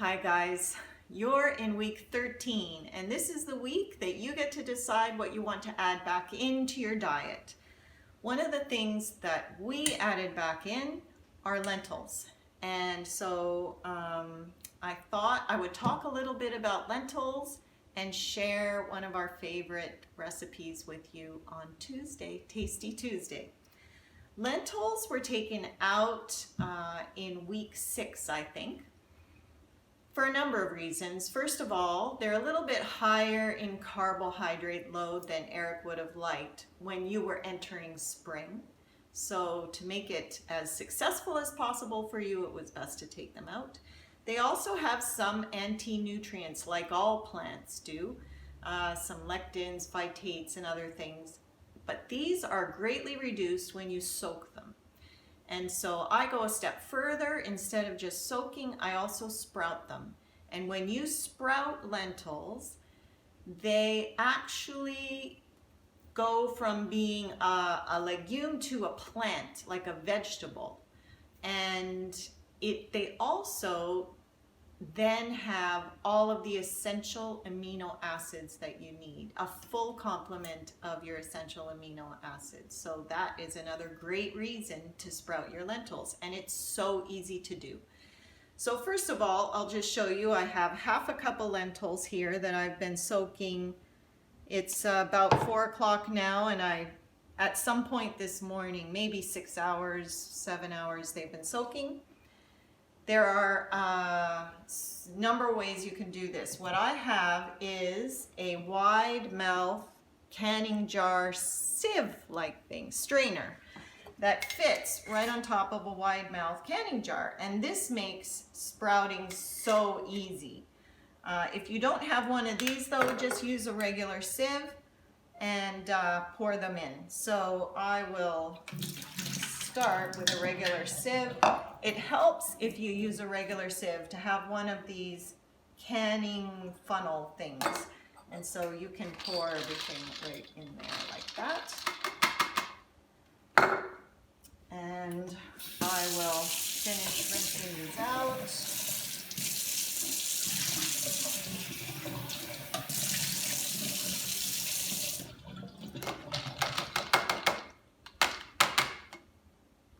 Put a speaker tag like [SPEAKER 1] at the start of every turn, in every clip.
[SPEAKER 1] Hi guys, you're in week 13 and this is the week that you get to decide what you want to add back into your diet. One of the things that we added back in are lentils, and so I thought I would talk a little bit about lentils and share one of our favorite recipes with you on Tuesday, Tasty Tuesday. Lentils were taken out in week 6, I think, for a number of reasons. First of all, they're a little bit higher in carbohydrate load than Eric would have liked when you were entering spring. So to make it as successful as possible for you, it was best to take them out. They also have some anti-nutrients like all plants do, some lectins, phytates, and other things. But these are greatly reduced when you soak them. And so I go a step further. Instead of just soaking, I also sprout them. And when you sprout lentils, they actually go from being a legume to a plant, like a vegetable. And they also then have all of the essential amino acids that you need, a full complement of your essential amino acids. So that is another great reason to sprout your lentils, and it's so easy to do. So first of all, I'll just show you. I have half a cup of lentils here that I've been soaking. It's about 4 o'clock now, and at some point this morning, maybe 6 hours, 7 hours, they've been soaking. There are a number of ways you can do this. What I have is a wide mouth canning jar sieve-like thing, strainer, that fits right on top of a wide mouth canning jar. And this makes sprouting so easy. If you don't have one of these though, just use a regular sieve and pour them in. So I will start with a regular sieve. It helps if you use a regular sieve to have one of these canning funnel things. And so you can pour everything right in there like that. And I will finish rinsing these out.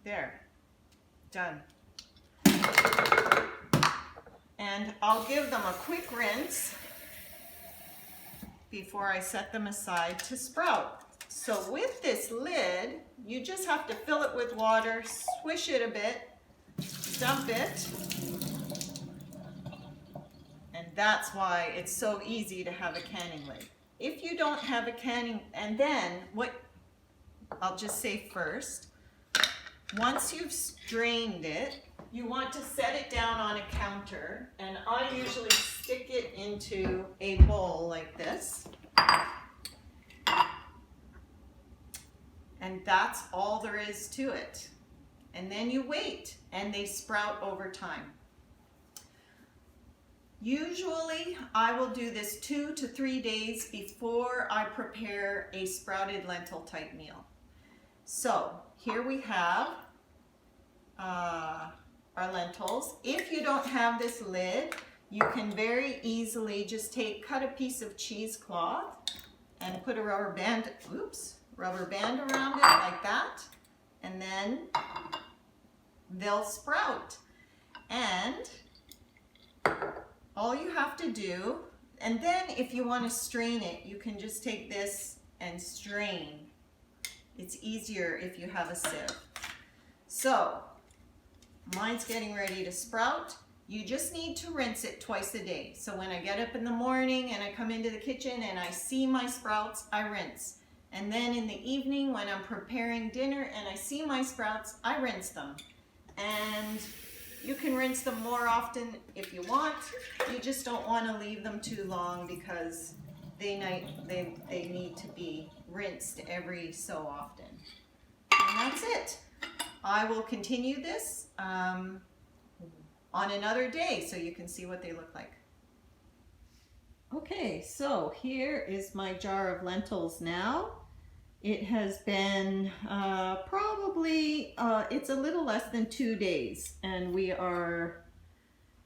[SPEAKER 1] There, done. And I'll give them a quick rinse before I set them aside to sprout. So with this lid, you just have to fill it with water, swish it a bit, dump it, and that's why it's so easy to have a canning lid. If you don't have a canning, and then what I'll just say first, once you've strained it, you want to set it down on a counter, and I usually stick it into a bowl like this. And that's all there is to it. And then you wait, and they sprout over time. Usually, I will do this 2 to 3 days before I prepare a sprouted lentil type meal. So here we have our lentils. If you don't have this lid, you can very easily just cut a piece of cheesecloth and put a rubber band around it like that, and then they'll sprout. And all you have to do, and then if you want to strain it, you can just take this and strain. It's easier if you have a sieve. So mine's getting ready to sprout. You just need to rinse it twice a day. So when I get up in the morning and I come into the kitchen and I see my sprouts, I rinse. And then in the evening when I'm preparing dinner and I see my sprouts, I rinse them. And you can rinse them more often if you want. You just don't want to leave them too long because they need to be rinsed every so often. And that's it. I will continue this on another day so you can see what they look like. Okay, so here is my jar of lentils now. It has been probably, it's a little less than 2 days, and we are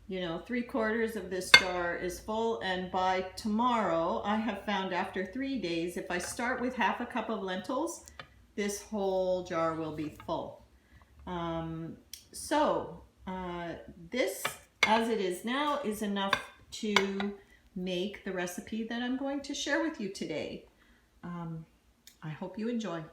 [SPEAKER 1] you know, 3/4 of this jar is full, and by tomorrow I have found after 3 days, if I start with 1/2 cup of lentils, this whole jar will be full. This, as it is now, is enough to make the recipe that I'm going to share with you today. I hope you enjoy.